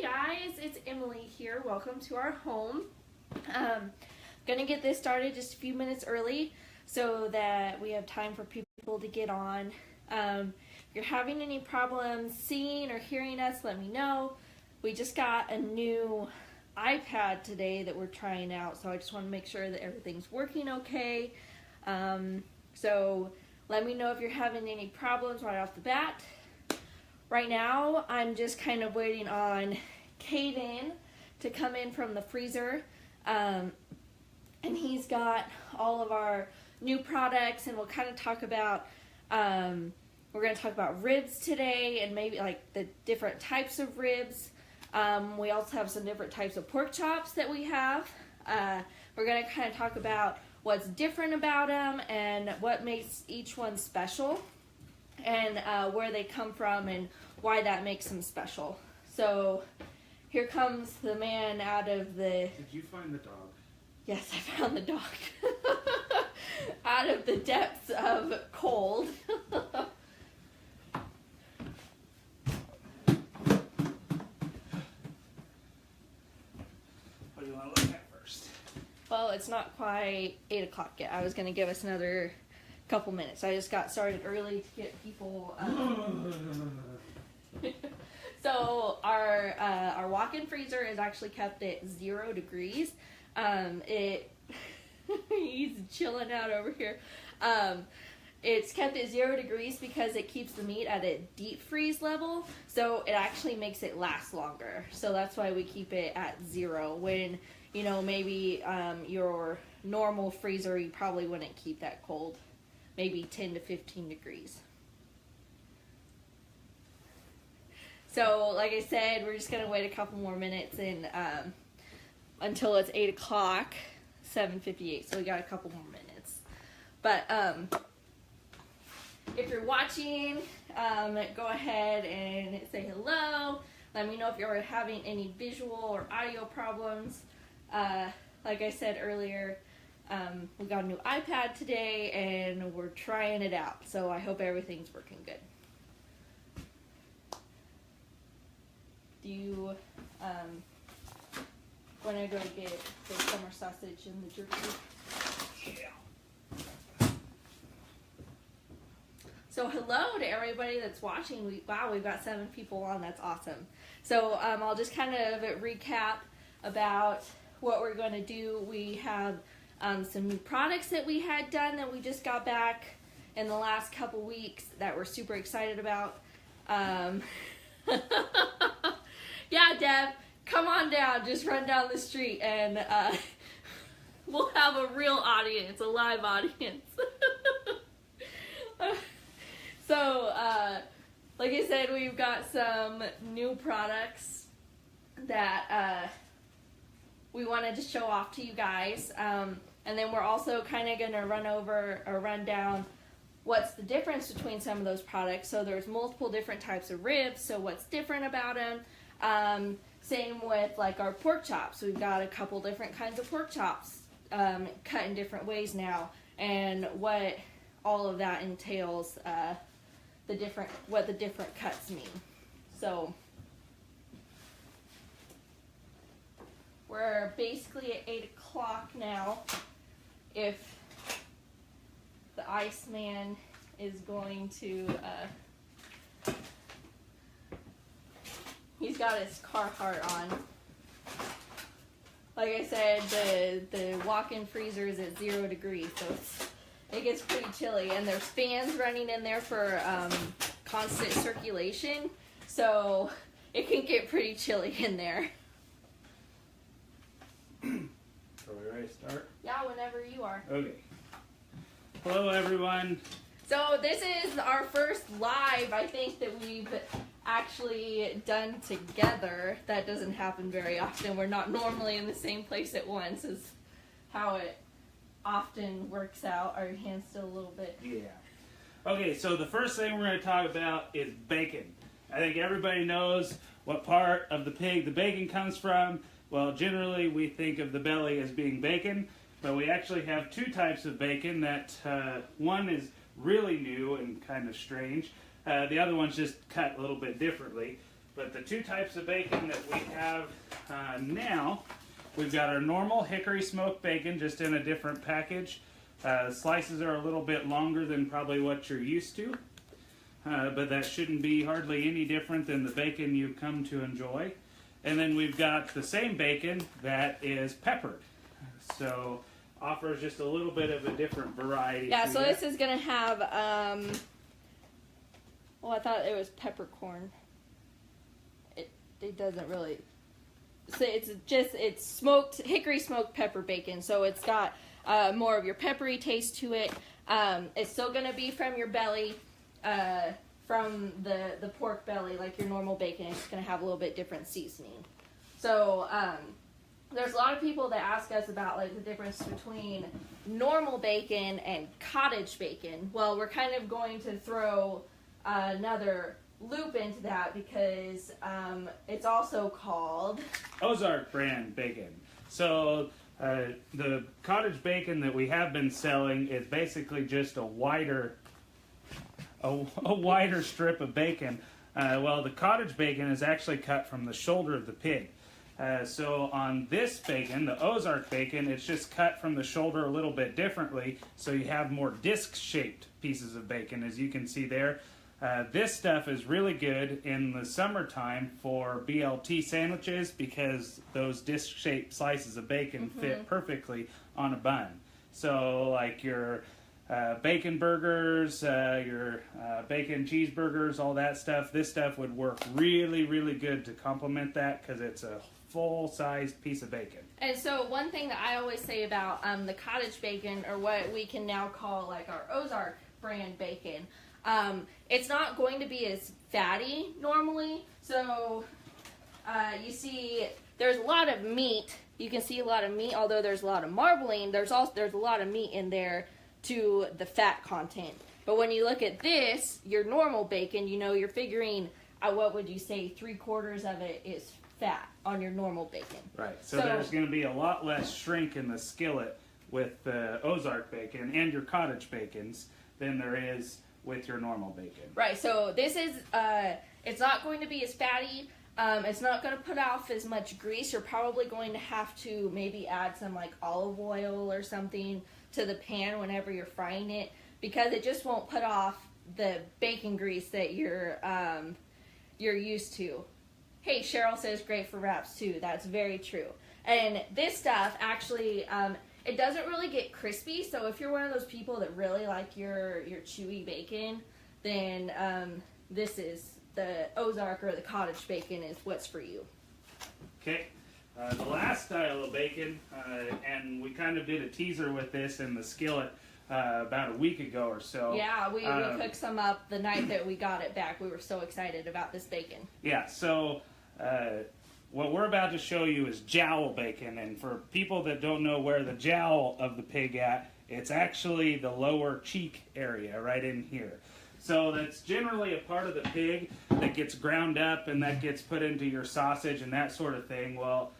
Hi guys, it's Emily here. Welcome to our home. Gonna get this started just a few minutes early so that we have time for people to get on. If you're having any problems seeing or hearing us, let me know. We just got a new iPad today that we're trying out, so I just want to make sure that everything's working okay. So let me know if you're having any problems right off the bat. Right now, I'm just kind of waiting on Caden to come in from the freezer, and he's got all of our new products, and we'll kind of talk about, we're going to talk about ribs today, and maybe like the different types of ribs. We also have some different types of pork chops that we have. We're going to kind of talk about what's different about them and what makes each one special, and where they come from and why that makes them special. So here comes the man out of the... Did you find the dog? Yes, I found the dog. Out of the depths of cold. What do you want to look at first? Well, it's not quite 8 o'clock yet. I was going to give us another couple minutes. I just got started early to get people... So our walk-in freezer is actually kept at 0 degrees. He's chilling out over here. It's kept at 0 degrees because it keeps the meat at a deep freeze level, so it actually makes it last longer. So that's why we keep it at 0. When, you know, maybe your normal freezer, you probably wouldn't keep that cold. Maybe 10 to 15 degrees. So, like I said, we're just going to wait a couple more minutes and until it's 8 o'clock, 7:58, so we got a couple more minutes. But if you're watching, go ahead and say hello. Let me know if you're having any visual or audio problems. Like I said earlier, we got a new iPad today and we're trying it out, so I hope everything's working good. Do you want to go get the summer sausage and the jerky? Yeah. So hello to everybody that's watching. Wow, we've got 7 people on. That's awesome. So I'll just kind of recap about what we're going to do. We have some new products that we had done that we just got back in the last couple weeks that we're super excited about. Yeah, Deb, come on down. Just run down the street and we'll have a real audience, a live audience. So, like I said, we've got some new products that we wanted to show off to you guys. And then we're also kind of going to run down what's the difference between some of those products. So there's multiple different types of ribs, so what's different about them. Same with like our pork chops. We've got a couple different kinds of pork chops cut in different ways now, and what all of that entails, what the different cuts mean. So we're basically at 8 o'clock now. If the Iceman is going to he's got his Carhartt on. Like I said, the walk-in freezer is at 0 degrees, so it gets pretty chilly, and there's fans running in there for constant circulation, so it can get pretty chilly in there. Are we ready to start? Yeah, whenever you are. Okay. Hello, everyone. So this is our first live, I think, that we've actually done together. That doesn't happen very often. We're not normally in the same place at once, is how it often works out. Are your hands still a little bit? Yeah. Okay, so the first thing we're going to talk about is bacon. I think everybody knows what part of the pig the bacon comes from. Well, generally we think of the belly as being bacon, but we actually have 2 types of bacon. That one is really new and kind of strange. The other one's just cut a little bit differently. But the two types of bacon that we have now, we've got our normal hickory smoked bacon, just in a different package. Slices are a little bit longer than probably what you're used to, but that shouldn't be hardly any different than the bacon you've come to enjoy. And then we've got the same bacon that is peppered, so offers just a little bit of a different variety. Yeah, so this is gonna have well, I thought it was peppercorn. It doesn't really. So it's smoked hickory smoked pepper bacon. So it's got more of your peppery taste to it. It's still gonna be from your belly, from the pork belly, like your normal bacon. It's gonna have a little bit different seasoning. So there's a lot of people that ask us about like the difference between normal bacon and cottage bacon. Well, we're kind of going to throw another loop into that because it's also called Ozark brand bacon. So the cottage bacon that we have been selling is basically just a wider strip of bacon. Well, the cottage bacon is actually cut from the shoulder of the pig. So on this bacon, the Ozark bacon, it's just cut from the shoulder a little bit differently, so you have more disc-shaped pieces of bacon, as you can see there. This stuff is really good in the summertime for BLT sandwiches because those disc-shaped slices of bacon fit perfectly on a bun. So like your bacon burgers, your bacon cheeseburgers, all that stuff, this stuff would work really, really good to complement that because it's a full-sized piece of bacon. And so one thing that I always say about the cottage bacon, or what we can now call like our Ozark brand bacon, it's not going to be as fatty normally. So you see there's a lot of meat. You can see a lot of meat, although there's a lot of marbling. There's a lot of meat in there to the fat content. But when you look at this, your normal bacon, you know, you're figuring, what would you say, 3/4 of it is fat on your normal bacon. Right, so there's going to be a lot less shrink in the skillet with the Ozark bacon and your cottage bacons than there is with your normal bacon. Right, so this is, it's not going to be as fatty. It's not going to put off as much grease. You're probably going to have to maybe add some like olive oil or something to the pan whenever you're frying it, because it just won't put off the bacon grease that you're used to. Hey, Cheryl says great for wraps too. That's very true. And this stuff actually, it doesn't really get crispy. So if you're one of those people that really like your chewy bacon, then this is the Ozark or the cottage bacon is what's for you. Okay. The last style of bacon, and we kind of did a teaser with this in the skillet about a week ago or so. Yeah, we cooked some up the night that we got it back. We were so excited about this bacon. Yeah, so what we're about to show you is jowl bacon, and for people that don't know where the jowl of the pig at, it's actually the lower cheek area right in here. So that's generally a part of the pig that gets ground up and that gets put into your sausage and that sort of thing. Well,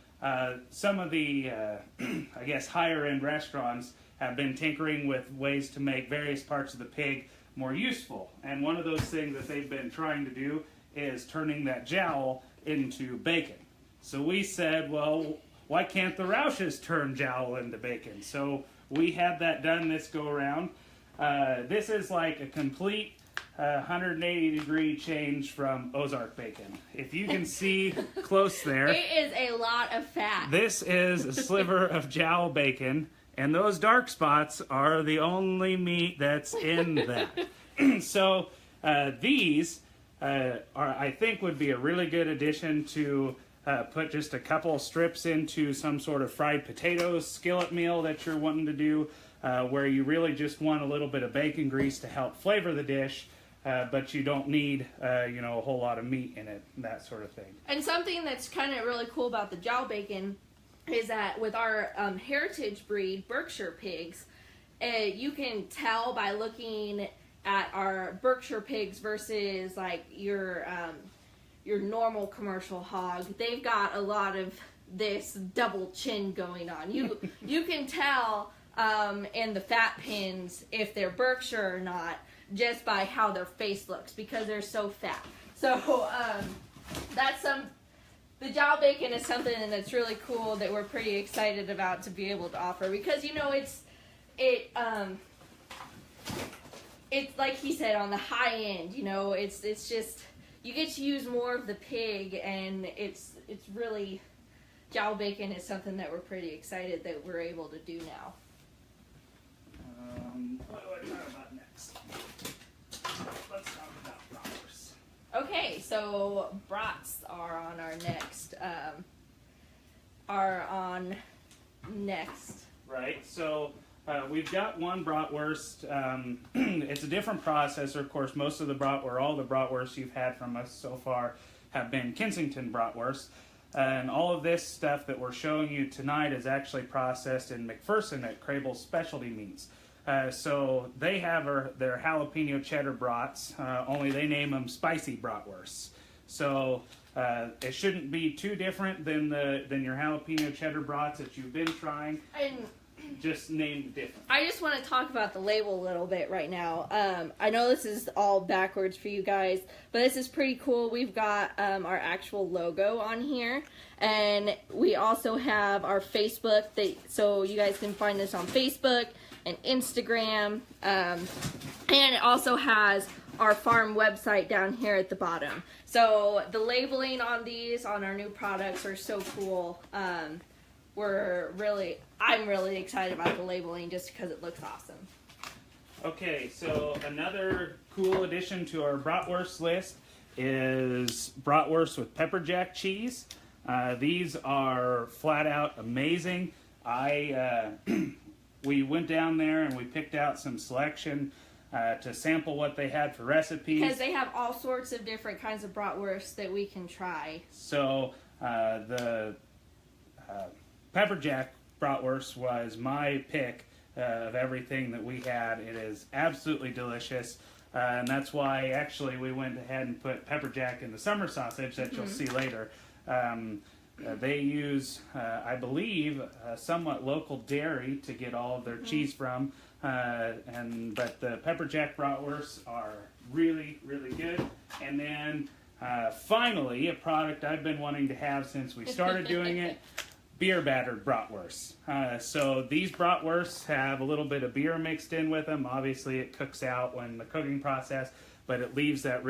some of the, I guess, higher-end restaurants have been tinkering with ways to make various parts of the pig more useful. And one of those things that they've been trying to do is turning that jowl into bacon. So we said, well, why can't the Roushes turn jowl into bacon? So we had that done this go-around. This is like a complete 180-degree change from Ozark bacon. If you can see close there, it is a lot of fat. This is a sliver of jowl bacon, and those dark spots are the only meat that's in that. So these I think would be a really good addition to put just a couple strips into some sort of fried potatoes skillet meal that you're wanting to do, where you really just want a little bit of bacon grease to help flavor the dish. But you don't need, a whole lot of meat in it, that sort of thing. And something that's kind of really cool about the jowl bacon is that with our heritage breed Berkshire pigs, you can tell by looking at our Berkshire pigs versus like your normal commercial hog. They've got a lot of this double chin going on. You can tell in the fat pins if they're Berkshire or not, just by how their face looks, because they're so fat. So the jowl bacon is something that's really cool that we're pretty excited about to be able to offer, because it's like he said, on the high end. It's just, you get to use more of the pig, and it's really, jowl bacon is something that we're pretty excited that we're able to do now. What do I talk about next? Let's talk about bratwurst. Okay, so brats are on our next. Right, so we've got one bratwurst. It's a different processor. Of course, all the bratwursts you've had from us so far have been Kensington bratwurst. And all of this stuff that we're showing you tonight is actually processed in McPherson at Crable's Specialty Meats. So they have their jalapeno cheddar brats, only they name them spicy bratwursts. So it shouldn't be too different than your jalapeno cheddar brats that you've been trying. And just named different. I just want to talk about the label a little bit right now. I know this is all backwards for you guys, but this is pretty cool. We've got our actual logo on here, and we also have our Facebook, so you guys can find us on Facebook and Instagram, and it also has our farm website down here at the bottom. So the labeling on these, on our new products, are so cool. I'm really excited about the labeling just because it looks awesome. Okay, so another cool addition to our bratwurst list is bratwurst with pepper jack cheese. These are flat out amazing. We went down there and we picked out some selection to sample what they had for recipes. Because they have all sorts of different kinds of bratwurst that we can try. So the pepper jack bratwurst was my pick of everything that we had. It is absolutely delicious, and that's why actually we went ahead and put pepper jack in the summer sausage that you'll see later. They use, I believe, somewhat local dairy to get all of their cheese from, but the pepper jack bratwursts are really, really good. And then finally, a product I've been wanting to have since we started doing it. Beer battered bratwursts. So these bratwursts have a little bit of beer mixed in with them. Obviously it cooks out when the cooking process, but it leaves that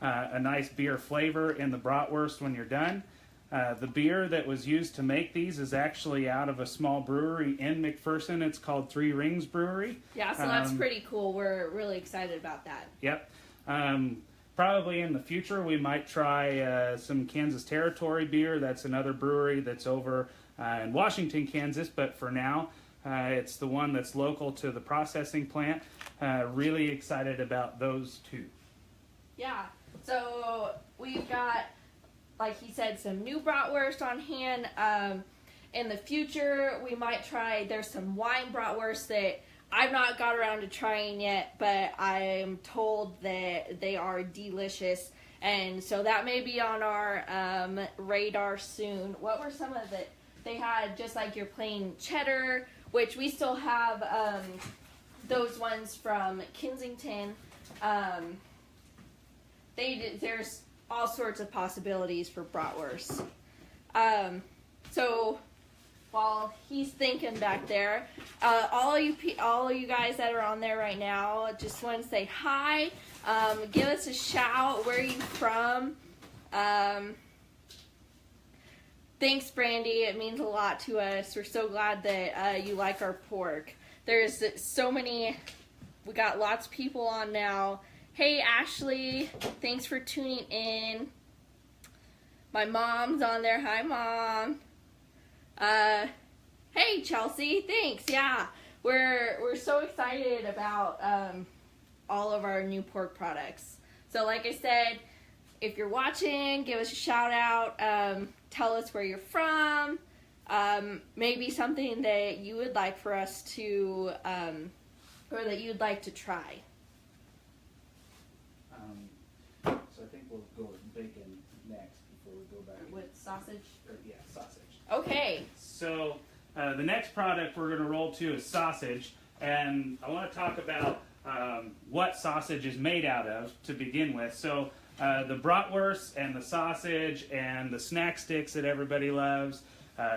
a nice beer flavor in the bratwurst when you're done. The beer that was used to make these is actually out of a small brewery in McPherson. It's called Three Rings Brewery. Yeah, so that's pretty cool. We're really excited about that. Yep. Probably in the future we might try some Kansas Territory beer. That's another brewery that's over in Washington, Kansas. But for now, it's the one that's local to the processing plant. Really excited about those two. Yeah. So we've got, like he said, some new bratwurst on hand. In the future, we might try, there's some wine bratwurst that I've not got around to trying yet, but I'm told that they are delicious, and so that may be on our radar soon. What were some of the, they had just like your plain cheddar, which we still have those ones from Kensington. There's all sorts of possibilities for bratwurst. So while he's thinking back there, all of you guys that are on there right now, just want to say hi. Give us a shout. Where are you from? Thanks, Brandy. It means a lot to us. We're so glad that you like our pork. There's so many. We got lots of people on now. Hey, Ashley. Thanks for tuning in. My mom's on there. Hi, Mom. Hey, Chelsea. Thanks. Yeah, we're so excited about all of our new pork products. So, like I said, if you're watching, give us a shout out. Tell us where you're from. Maybe something that you would like for us to, or that you'd like to try. So I think we'll go with bacon next before we go back. With sausage? Yeah, sausage. Okay. So the next product we're going to roll to is sausage, and I want to talk about what sausage is made out of to begin with. So the bratwurst and the sausage and the snack sticks that everybody loves,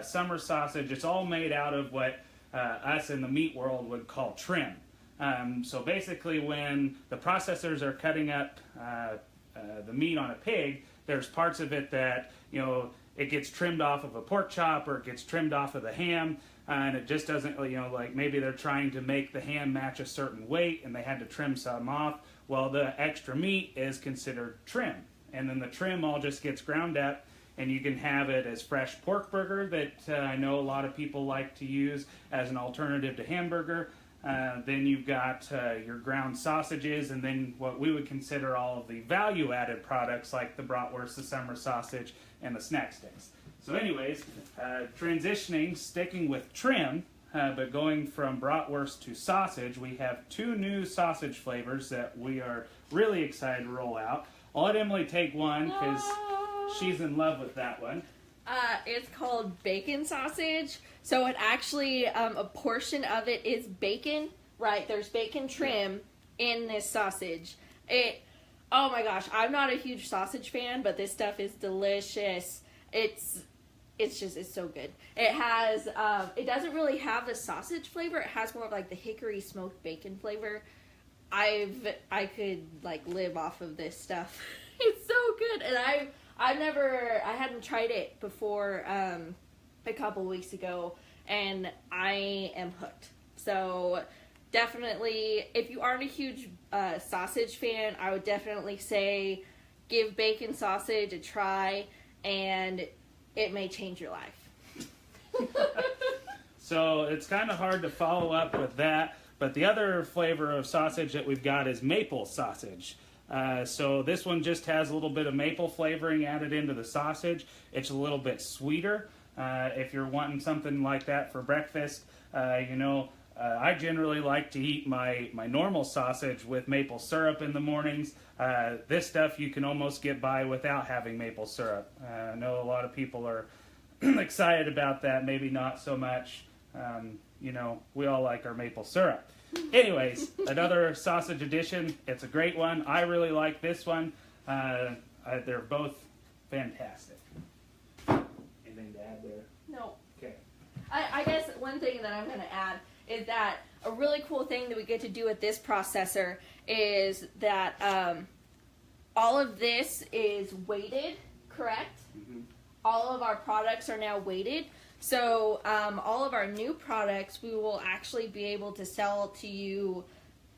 summer sausage, it's all made out of what us in the meat world would call trim. So basically when the processors are cutting up the meat on a pig, there's parts of it that, you know, it gets trimmed off of a pork chop or it gets trimmed off of the ham, and it just doesn't, you know, like maybe they're trying to make the ham match a certain weight and they had to trim some off. Well, the extra meat is considered trim, and then the trim all just gets ground up, and you can have it as fresh pork burger that I know a lot of people like to use as an alternative to hamburger. Then you've got your ground sausages, and then what we would consider all of the value-added products like the bratwurst, the summer sausage, and the snack sticks. So anyways, transitioning, sticking with trim, but going from bratwurst to sausage, we have 2 new sausage flavors that we are really excited to roll out. I'll let Emily take one because she's in love with that one. It's called bacon sausage. So it actually, a portion of it is bacon. Right, there's bacon trim in this sausage. Oh my gosh, I'm not a huge sausage fan, but this stuff is delicious. It's so good. It has, it doesn't really have the sausage flavor. It has more of like the hickory smoked bacon flavor. I could like live off of this stuff. It's so good, and I hadn't tried it before a couple weeks ago, and I am hooked. So definitely, if you aren't a huge sausage fan, I would definitely say give bacon sausage a try, and it may change your life. So it's kind of hard to follow up with that, but the other flavor of sausage that we've got is maple sausage. So this one just has a little bit of maple flavoring added into the sausage. It's a little bit sweeter. If you're wanting something like that for breakfast, I generally like to eat my normal sausage with maple syrup in the mornings. This stuff you can almost get by without having maple syrup. I know a lot of people are excited about that, maybe not so much. We all like our maple syrup. Anyways, another sausage edition. It's a great one. I really like this one. They're both fantastic. Anything to add there? No. Okay. I guess one thing that I'm going to add is that a really cool thing that we get to do with this processor is that all of this is weighted, correct? Mm-hmm. All of our products are now weighted. So all of our new products we will actually be able to sell to you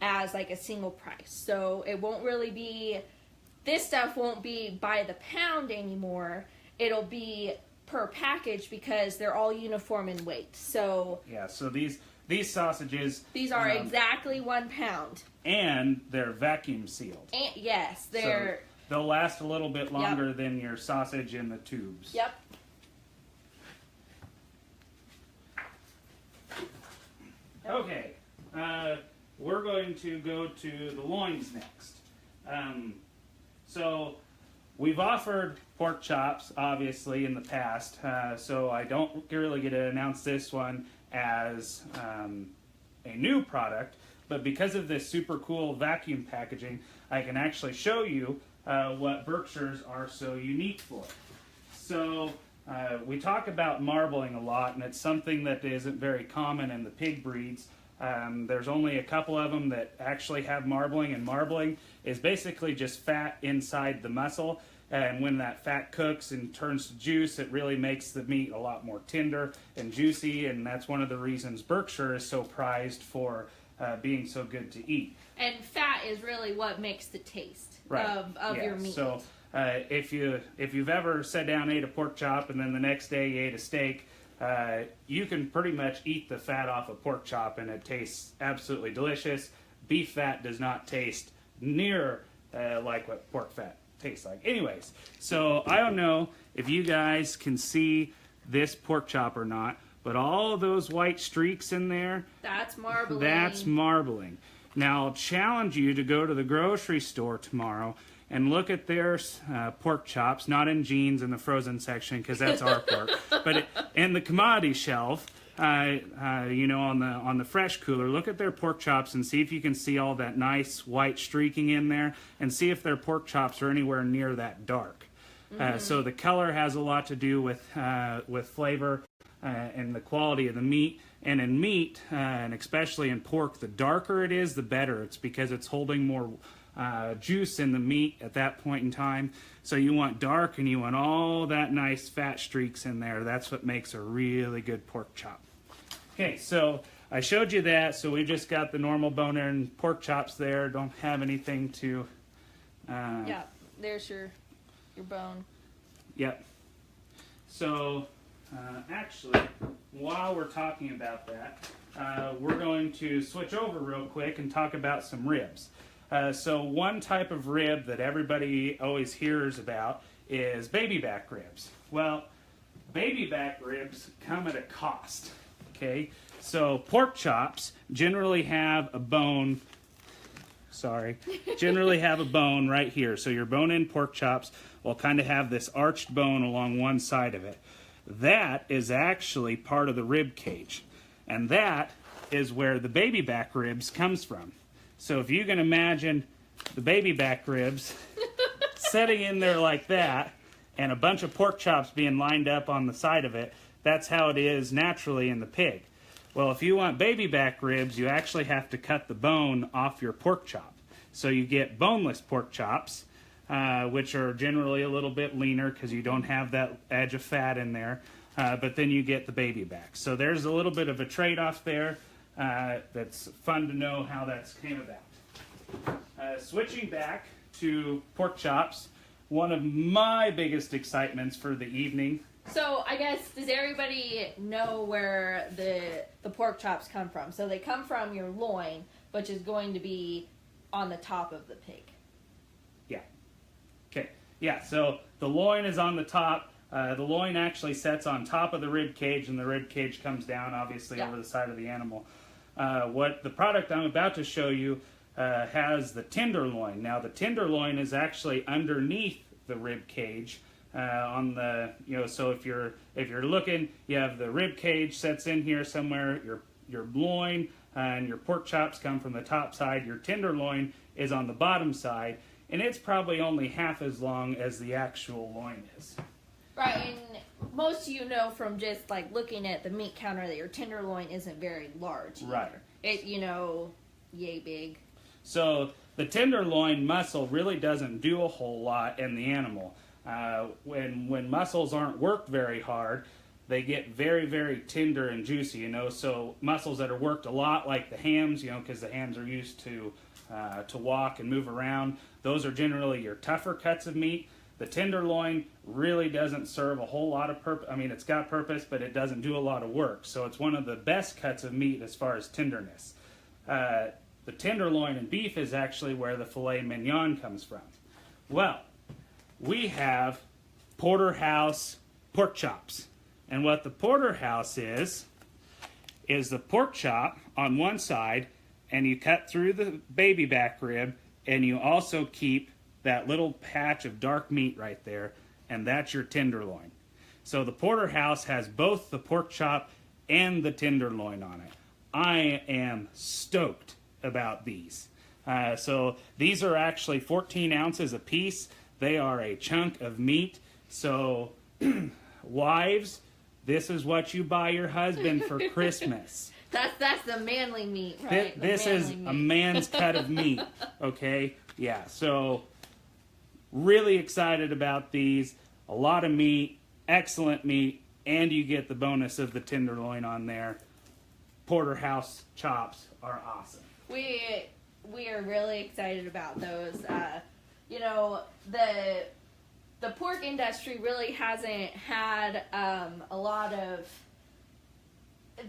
as like a single price. So it won't really be, this stuff won't be by the pound anymore. It'll be per package because they're all uniform in weight. So yeah, so these sausages, these are exactly 1 pound. And they're vacuum sealed. And yes, they're... So they'll last a little bit longer than your sausage in the tubes. Yep. Okay, we're going to go to the loins next. So we've offered pork chops, obviously, in the past, so I don't really get to announce this one as a new product, but because of this super cool vacuum packaging, I can actually show you what Berkshires are so unique for. So we talk about marbling a lot, and it's something that isn't very common in the pig breeds. There's only a couple of them that actually have marbling, and marbling is basically just fat inside the muscle, and when that fat cooks and turns to juice, it really makes the meat a lot more tender and juicy, and that's one of the reasons Berkshire is so prized for being so good to eat. And fat is really what makes the taste of your meat. So if you've ever sat down and ate a pork chop and then the next day you ate a steak, you can pretty much eat the fat off a pork chop and it tastes absolutely delicious. Beef fat does not taste near like what pork fat tastes like. Anyways, so I don't know if you guys can see this pork chop or not, but all of those white streaks in there, that's marbling. That's marbling. Now I'll challenge you to go to the grocery store tomorrow and look at their pork chops, not in jeans in the frozen section because that's our pork, but in the commodity shelf, on the fresh cooler, look at their pork chops and see if you can see all that nice white streaking in there, and see if their pork chops are anywhere near that dark. So the color has a lot to do with flavor and the quality of the meat. And in meat, and especially in pork, the darker it is, the better. It's because it's holding more juice in the meat at that point in time. So you want dark, and you want all that nice fat streaks in there. That's what makes a really good pork chop. Okay, so I showed you that. So we just got the normal bone-in pork chops there. Don't have anything to... yeah, there's your bone. Yep. So, actually, while we're talking about that, we're going to switch over real quick and talk about some ribs. So one type of rib that everybody always hears about is baby back ribs. Well, baby back ribs come at a cost, okay? So pork chops generally have a bone, generally have a bone right here. So your bone-in pork chops will kind of have this arched bone along one side of it. That is actually part of the rib cage. And that is where the baby back ribs comes from. So if you can imagine the baby back ribs sitting in there like that, and a bunch of pork chops being lined up on the side of it, that's how it is naturally in the pig. Well, if you want baby back ribs, you actually have to cut the bone off your pork chop. So you get boneless pork chops, which are generally a little bit leaner because you don't have that edge of fat in there. But then you get the baby back. So there's a little bit of a trade-off there. That's fun to know how that's came about. Switching back to pork chops, one of my biggest excitements for the evening. So I guess, does everybody know where the pork chops come from? So they come from your loin, which is going to be on the top of the pig. Yeah. Okay. Yeah, so the loin is on the top. The loin actually sets on top of the rib cage, and the rib cage comes down, obviously, over the side of the animal. What the product I'm about to show you has the tenderloin. Now, the tenderloin is actually underneath the rib cage. On the, so if you're looking, you have the rib cage sets in here somewhere. Your loin and your pork chops come from the top side. Your tenderloin is on the bottom side, and it's probably only half as long as the actual loin is. Right, and most of you know from just like looking at the meat counter that your tenderloin isn't very large either. Right. It, yay big. So the tenderloin muscle really doesn't do a whole lot in the animal. When muscles aren't worked very hard, they get very, very tender and juicy, So muscles that are worked a lot, like the hams, because the hams are used to walk and move around, those are generally your tougher cuts of meat. The tenderloin really doesn't serve a whole lot of purpose. I mean, it's got purpose, but it doesn't do a lot of work. So it's one of the best cuts of meat as far as tenderness. The tenderloin in beef is actually where the filet mignon comes from. Well, we have porterhouse pork chops. And what the porterhouse is the pork chop on one side, and you cut through the baby back rib, and you also keep that little patch of dark meat right there, and that's your tenderloin. So the porterhouse has both the pork chop and the tenderloin on it. I am stoked about these. So these are actually 14 ounces a piece. They are a chunk of meat. So wives, this is what you buy your husband for Christmas. That's the manly meat, right? This is a man's cut of meat, okay? Yeah, so really excited about these. A lot of meat, excellent meat, and you get the bonus of the tenderloin on there. Porterhouse chops are awesome. We are really excited about those. The pork industry really hasn't had a lot of.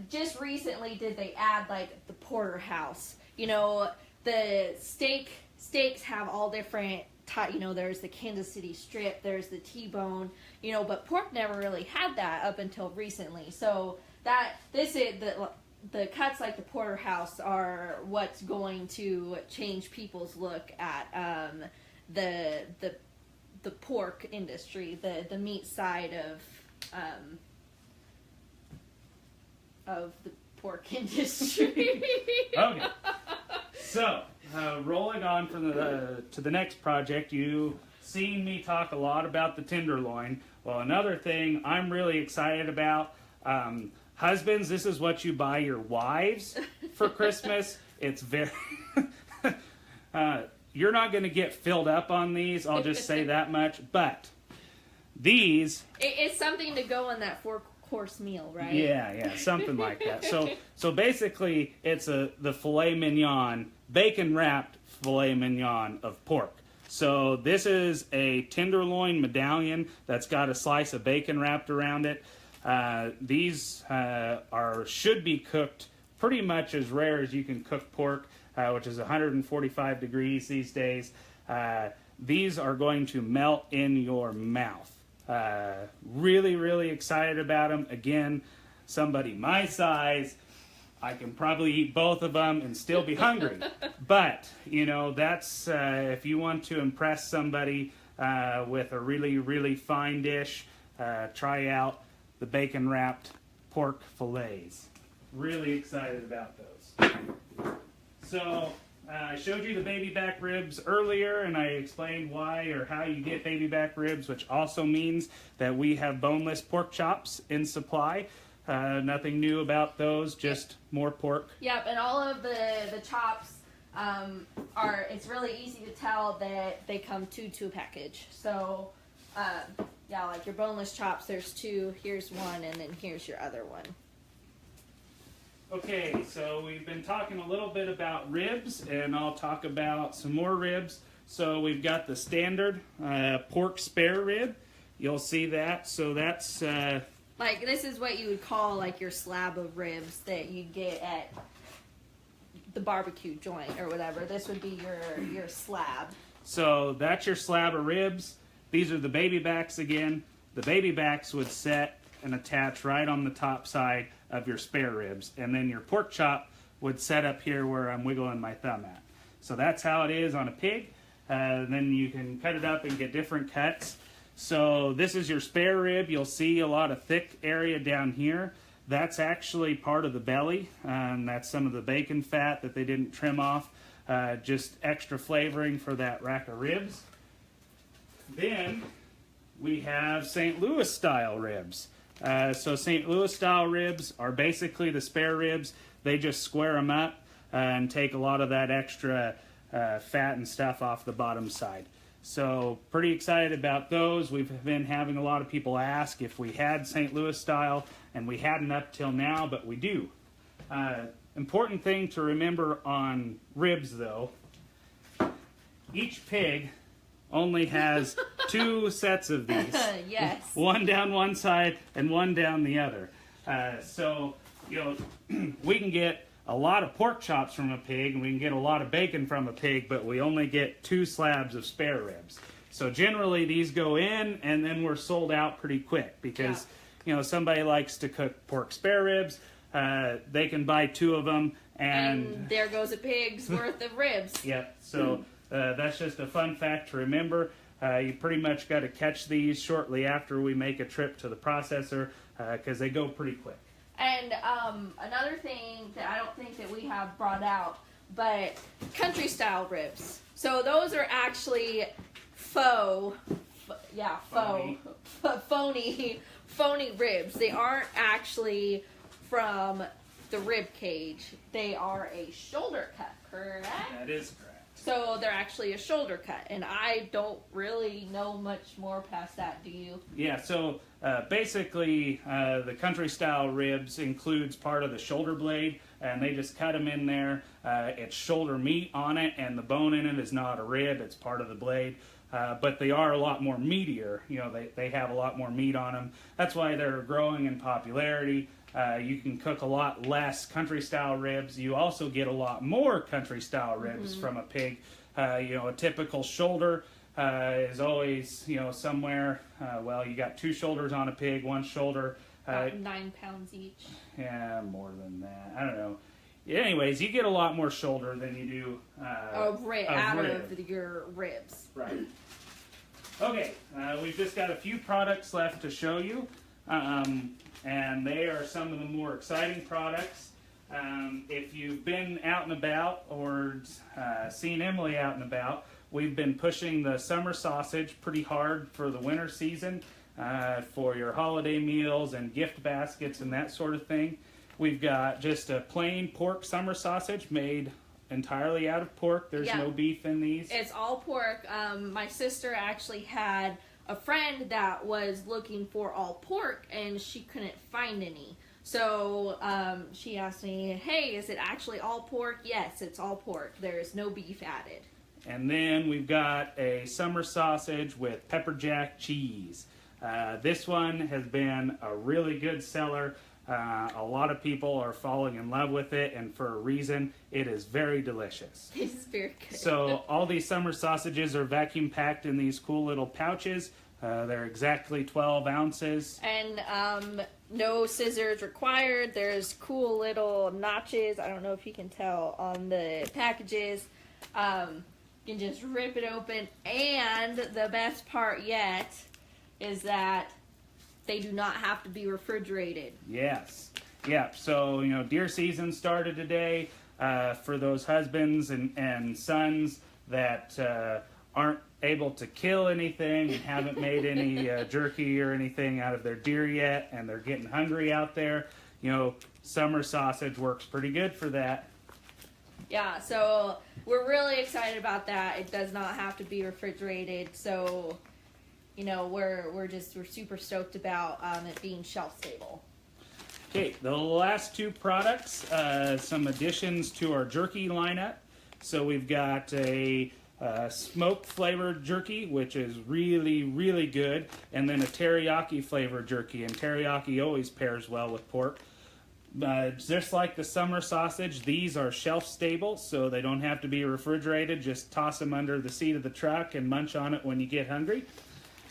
Just recently did they add like the porterhouse. The steaks have all different. There's the Kansas City strip, there's the T-bone, but pork never really had that up until recently. So this is the cuts like the porterhouse are what's going to change people's look at the pork industry, the meat side of the pork industry. Okay. So, rolling on from to the next project, you seen me talk a lot about the tenderloin. Well, another thing I'm really excited about, husbands, this is what you buy your wives for Christmas. It's very... you're not going to get filled up on these, I'll just say that much, but these... It's something to go on that 4-course meal, right? Yeah, something like that. So basically, it's the filet mignon, bacon-wrapped filet mignon of pork. So this is a tenderloin medallion that's got a slice of bacon wrapped around it. These should be cooked pretty much as rare as you can cook pork, which is 145 degrees these days. These are going to melt in your mouth. Really, really excited about them. Again, somebody my size, I can probably eat both of them and still be hungry. But, you know, that's if you want to impress somebody with a really, really fine dish, try out the bacon-wrapped pork fillets. Really excited about those. So, I showed you the baby back ribs earlier, and I explained why or how you get baby back ribs, which also means that we have boneless pork chops in supply. Nothing new about those, just more pork. Yep, and all of the chops it's really easy to tell that they come two to a package. So, yeah, like your boneless chops, there's 2, here's 1, and then here's your other one. Okay, so we've been talking a little bit about ribs, and I'll talk about some more ribs. So we've got the standard pork spare rib. You'll see that. So that's... like, this is what you would call, like, your slab of ribs that you get at the barbecue joint or whatever. This would be your slab. So that's your slab of ribs. These are the baby backs again. The baby backs would set and attach right on the top side of your spare ribs. And then your pork chop would set up here where I'm wiggling my thumb at. So that's how it is on a pig. Then you can cut it up and get different cuts. So this is your spare rib. You'll see a lot of thick area down here. That's actually part of the belly. That's some of the bacon fat that they didn't trim off. Just extra flavoring for that rack of ribs. Then we have St. Louis style ribs. So St. Louis style ribs are basically the spare ribs. They just square them up and take a lot of that extra fat and stuff off the bottom side. So pretty excited about those. We've been having a lot of people ask if we had St. Louis style, and we hadn't up till now, but we do. Important thing to remember on ribs though, each pig only has 2 sets of these. Yes. One down one side and one down the other. So, you know, we can get a lot of pork chops from a pig, and we can get a lot of bacon from a pig, but we only get 2 slabs of spare ribs. So generally these go in, and then we're sold out pretty quick because, you know, somebody likes to cook pork spare ribs. They can buy 2 of them, and there goes a pig's worth of ribs. Yep. So that's just a fun fact to remember. You pretty much got to catch these shortly after we make a trip to the processor because they go pretty quick. And another thing that I don't think that we have brought out, but country style ribs. So those are actually phony ribs. They aren't actually from the rib cage. They are a shoulder cut, correct? That is correct. So they're actually a shoulder cut, and I don't really know much more past that. Do you? Yeah, so basically the country style ribs includes part of the shoulder blade, and they just cut them in there. It's shoulder meat on it, and the bone in it is not a rib, it's part of the blade. But they are a lot more meatier. You know, they have a lot more meat on them. That's why they're growing in popularity. You can cook a lot less country style ribs. You also get a lot more country style ribs from a pig. You know, a typical shoulder is always, you know, somewhere, you got 2 shoulders on a pig, 1 shoulder. About 9 pounds each. Yeah, more than that. I don't know. Anyways, you get a lot more shoulder than you do out of your ribs. Right. Okay, we've just got a few products left to show you. and they are some of the more exciting products. If you've been out and about or seen Emily out and about, we've been pushing the summer sausage pretty hard for the winter season, for your holiday meals and gift baskets and that sort of thing. We've got just a plain pork summer sausage made entirely out of pork. There's no beef in these. It's all pork. My sister actually had a friend that was looking for all pork and she couldn't find any. So she asked me, hey, is it actually all pork? Yes, it's all pork. There's no beef added. And then we've got a summer sausage with pepper jack cheese. This one has been a really good seller. A lot of people are falling in love with it, and for a reason. It is very delicious. It is very good. So all these summer sausages are vacuum packed in these cool little pouches. They're exactly 12 ounces. And no scissors required. There's cool little notches, I don't know if you can tell, on the packages. You can just rip it open. And the best part yet is that they do not have to be refrigerated. Yes. Yeah. So, deer season started today. For those husbands and sons that aren't able to kill anything and haven't made any jerky or anything out of their deer yet, and they're getting hungry out there, summer sausage works pretty good for that. Yeah, so we're really excited about that. It does not have to be refrigerated, so we're super stoked about it being shelf stable. Okay, the last two products, some additions to our jerky lineup. So we've got a smoked flavored jerky, which is really, really good, and then a teriyaki flavored jerky, and teriyaki always pairs well with pork. Just like the summer sausage, these are shelf stable, so they don't have to be refrigerated. Just toss them under the seat of the truck and munch on it when you get hungry.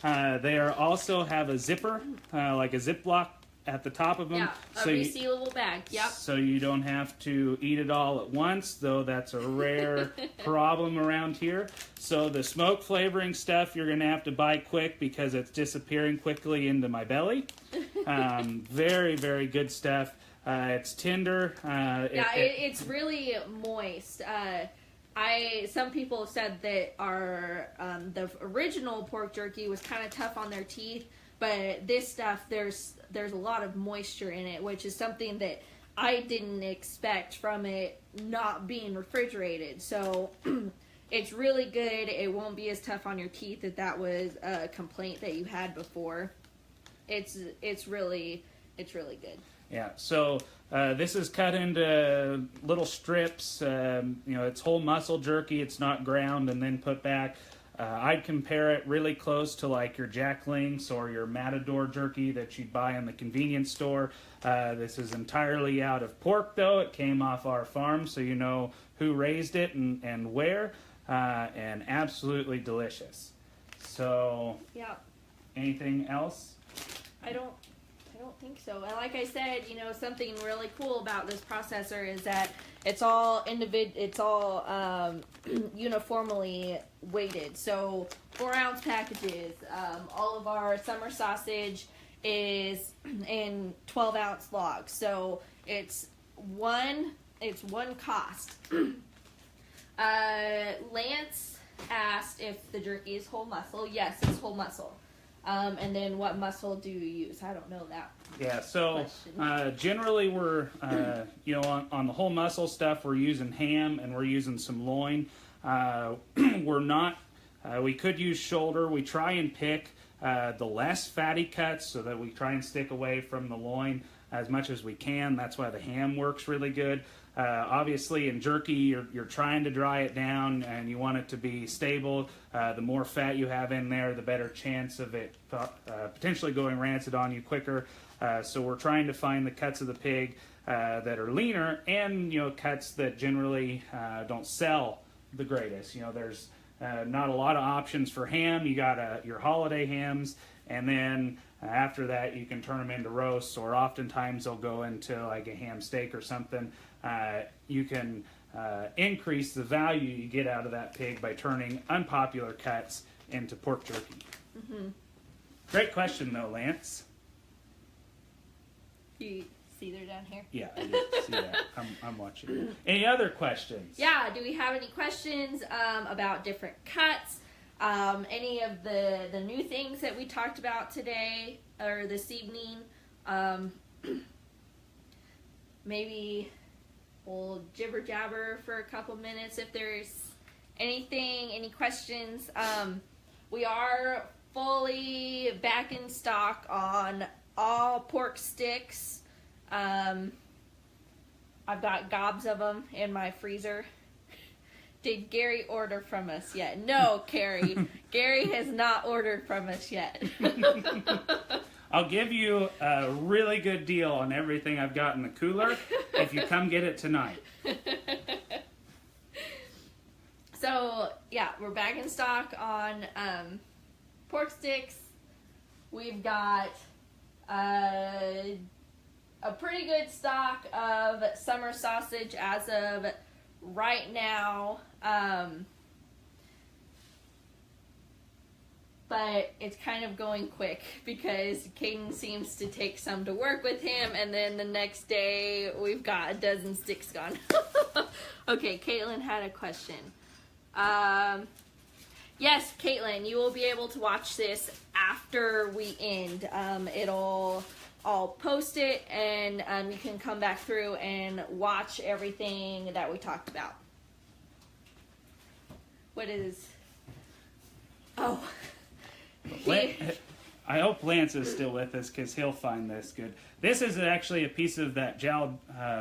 They also have a zipper, like a Ziploc at the top of them. Yeah, a resealable bag, yep. So you don't have to eat it all at once, though that's a rare problem around here. So the smoke flavoring stuff you're going to have to buy quick because it's disappearing quickly into my belly. Very, very good stuff. It's tender. It's really moist. Some people have said that our the original pork jerky was kind of tough on their teeth, but this stuff there's a lot of moisture in it, which is something that I didn't expect from it not being refrigerated. So it's really good. It won't be as tough on your teeth if that was a complaint that you had before. It's really good. Yeah, so this is cut into little strips. It's whole muscle jerky. It's not ground and then put back. I'd compare it really close to like your Jack Links or your Matador jerky that you'd buy in the convenience store. This is entirely out of pork, though. It came off our farm, so you know who raised it and where. And absolutely delicious. So, yeah. Anything else? I don't think so. And like I said, something really cool about this processor is that it's all uniformly weighted. So 4-ounce packages. All of our summer sausage is in 12-ounce logs. So it's one cost. Lance asked if the jerky is whole muscle. Yes, it's whole muscle. And then what muscle do you use? I don't know that. Yeah, so generally we're, on the whole muscle stuff, we're using ham and we're using some loin. We're not, we could use shoulder. We try and pick the less fatty cuts so that we try and stick away from the loin as much as we can. That's why the ham works really good. Obviously in jerky you're trying to dry it down and you want it to be stable. The more fat you have in there, the better chance of it potentially going rancid on you quicker. So we're trying to find the cuts of the pig that are leaner and cuts that generally don't sell the greatest. There's not a lot of options for ham. You got your holiday hams, and then after that you can turn them into roasts, or oftentimes they'll go into like a ham steak or something. You can increase the value you get out of that pig by turning unpopular cuts into pork jerky. Mm-hmm. Great question though, Lance. You see they're down here? Yeah, I did see that. I'm watching. Any other questions? Yeah, do we have any questions about different cuts? Any of the new things that we talked about today or this evening? Maybe we'll jibber jabber for a couple minutes if there's any questions. We are fully back in stock on all pork sticks. I've got gobs of them in my freezer. Did Gary order from us yet? No, Carrie. Gary has not ordered from us yet. I'll give you a really good deal on everything I've got in the cooler if you come get it tonight. So, yeah, we're back in stock on pork sticks. We've got a pretty good stock of summer sausage as of right now. But it's kind of going quick because Caden seems to take some to work with him, and then the next day we've got a dozen sticks gone. Okay, Caitlin had a question. Yes, Caitlin, you will be able to watch this after we end. I'll post it, and you can come back through and watch everything that we talked about. What is... Oh... I hope Lance is still with us because he'll find this good. This is actually a piece of that jowl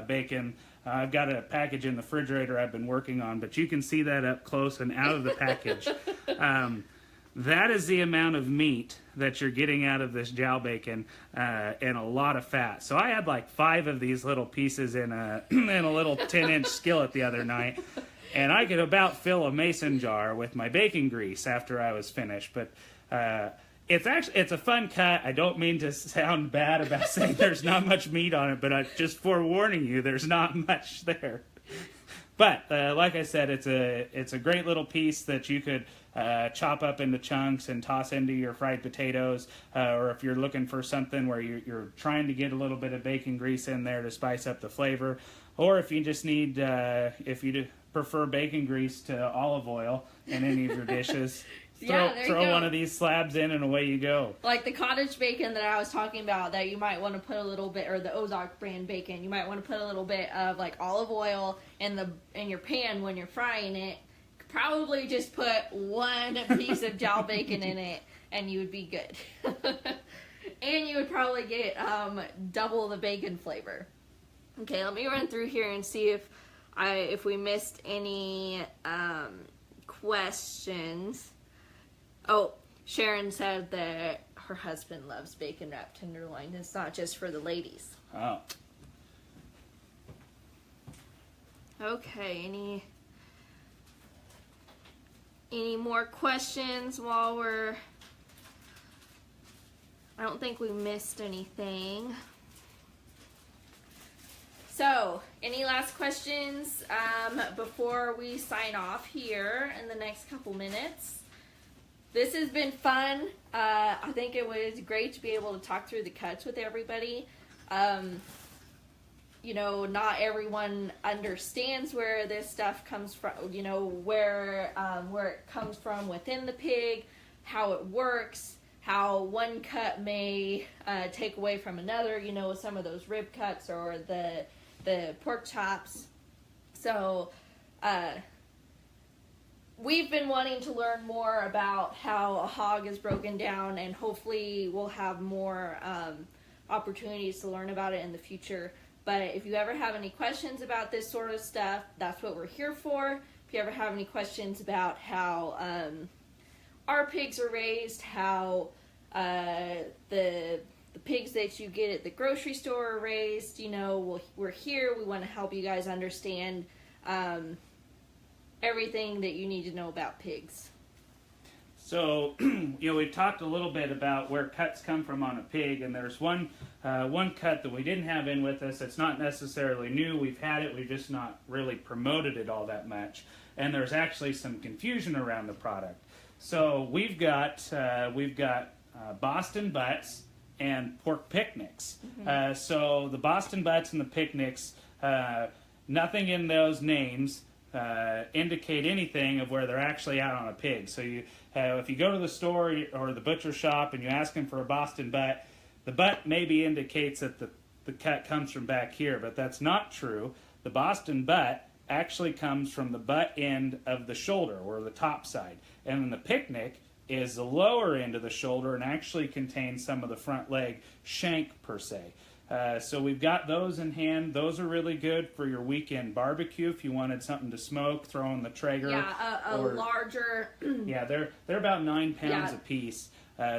bacon. I've got a package in the refrigerator I've been working on, but you can see that up close and out of the package. That is the amount of meat that you're getting out of this jowl bacon and a lot of fat. So I had like 5 of these little pieces in a little 10-inch skillet the other night. And I could about fill a mason jar with my bacon grease after I was finished. But it's a fun cut. I don't mean to sound bad about saying there's not much meat on it, but just forewarning you, there's not much there. But like I said, it's a great little piece that you could chop up into chunks and toss into your fried potatoes, or if you're looking for something where you're trying to get a little bit of bacon grease in there to spice up the flavor, or if you just need if you prefer bacon grease to olive oil in any of your dishes. Throw one of these slabs in and away you go. Like the cottage bacon that I was talking about, that you might want to put a little bit, or the Ozark brand bacon, you might want to put a little bit of like olive oil in your pan when you're frying it. Probably just put 1 piece of jowl bacon in it and you would be good. And you would probably get double the bacon flavor. Okay, let me run through here and see if we missed any questions. Oh, Sharon said that her husband loves bacon wrapped tenderloin. It's not just for the ladies. Oh. Okay, any more questions while we're... I don't think we missed anything. So, any last questions before we sign off here in the next couple minutes? This has been fun. I think it was great to be able to talk through the cuts with everybody. You know, not everyone understands where this stuff comes from, you know, where it comes from within the pig, how it works, how one cut may take away from another, you know, some of those rib cuts or the pork chops. So, we've been wanting to learn more about how a hog is broken down, and hopefully we'll have more opportunities to learn about it in the future. But if you ever have any questions about this sort of stuff, that's what we're here for. If you ever have any questions about how our pigs are raised, how the pigs that you get at the grocery store are raised, you know, we're here. We want to help you guys understand everything that you need to know about pigs. So, you know, we've talked a little bit about where cuts come from on a pig, and there's one cut that we didn't have in with us. It's not necessarily new. We've had it. We've just not really promoted it all that much. And there's actually some confusion around the product. So we've got Boston butts and pork picnics. Mm-hmm. So the Boston Butts and the Picnics, nothing in those names indicate anything of where they're actually out on a pig. So you if you go to the store or the butcher shop and you ask them for a Boston butt, the butt maybe indicates that the cut comes from back here, but that's not true. The Boston butt actually comes from the butt end of the shoulder, or the top side. And then the Picnic is the lower end of the shoulder and actually contains some of the front leg shank per se. So we've got those in hand. Those are really good for your weekend barbecue if you wanted something to smoke, throw in the Traeger. Yeah, a larger. Yeah, they're about 9 pounds a piece.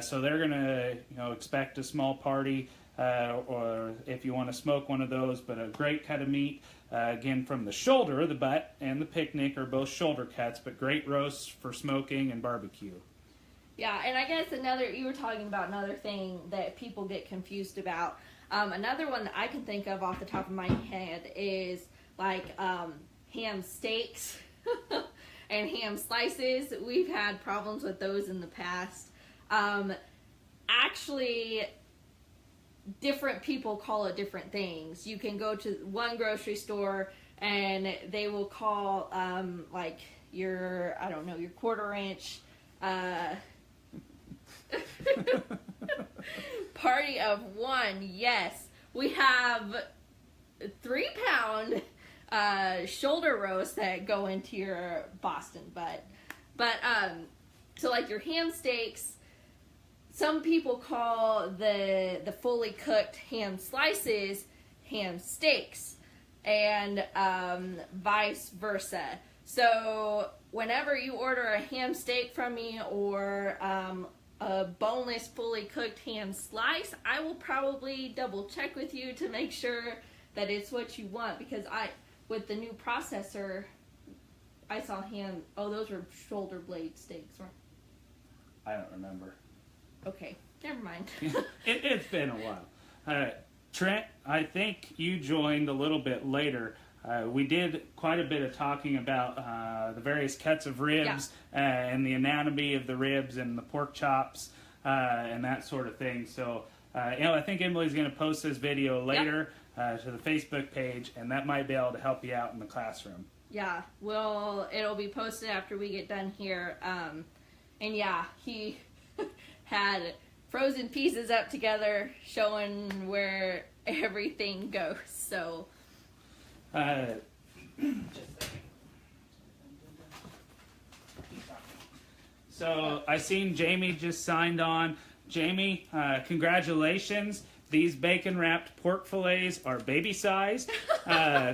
So they're gonna expect a small party, or if you want to smoke one of those. But a great cut of meat. Again, from the shoulder, the butt and the Picnic are both shoulder cuts, but great roasts for smoking and barbecue. Yeah, and I guess you were talking about another thing that people get confused about. Another one that I can think of off the top of my head is like ham steaks and ham slices. We've had problems with those in the past. Actually, different people call it different things. You can go to one grocery store and they will call like your quarter inch party of one. Yes, we have 3-pound shoulder roasts that go into your Boston butt. But so like your ham steaks, some people call the fully cooked ham slices ham steaks, and vice versa. So whenever you order a ham steak from me or a boneless, fully cooked ham slice, I will probably double check with you to make sure that it's what you want, because with the new processor, I saw those were shoulder blade steaks, weren't I don't remember. Okay, never mind. It's been a while. Trent, I think you joined a little bit later. We did quite a bit of talking about the various cuts of ribs, and the anatomy of the ribs and the pork chops and that sort of thing. So, I think Emily's going to post this video later to the Facebook page, and that might be able to help you out in the classroom. Yeah, it'll be posted after we get done here. And yeah, he had frozen pieces up together showing where everything goes. So. So I seen Jamie just signed on. Jamie, congratulations. These bacon-wrapped pork fillets are baby-sized,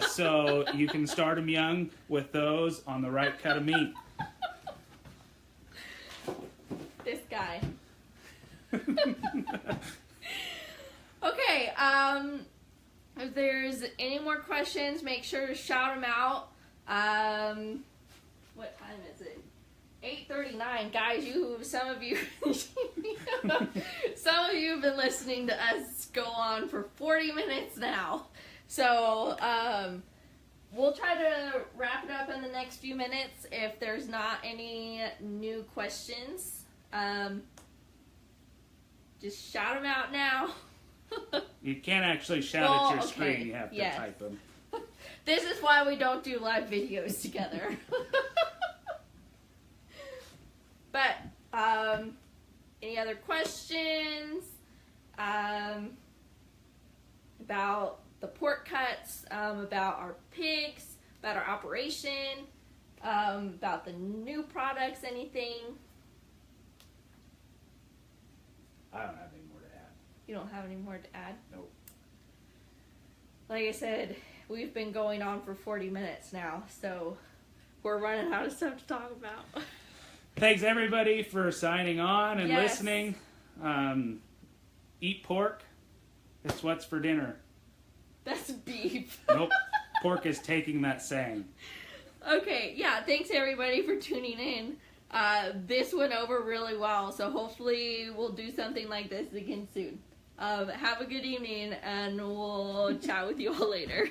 so you can start them young with those on the right cut of meat. This guy. Okay, if there's any more questions, make sure to shout them out. What time is it? 8:39. Guys, some of you have been listening to us go on for 40 minutes now. So, we'll try to wrap it up in the next few minutes if there's not any new questions. Just shout them out now. You can't actually shout at your screen. You have to type them. This is why we don't do live videos together. But, any other questions about the pork cuts, about our pigs, about our operation, about the new products, anything? I don't have any more to add. You don't have any more to add? Nope. Like I said, we've been going on for 40 minutes now, so we're running out of stuff to talk about. Thanks everybody for signing on and listening. Eat pork. It's what's for dinner. That's beef. Nope. Pork is taking that saying. Okay, yeah, thanks everybody for tuning in. This went over really well, so hopefully we'll do something like this again soon. Have a good evening, and we'll chat with you all later.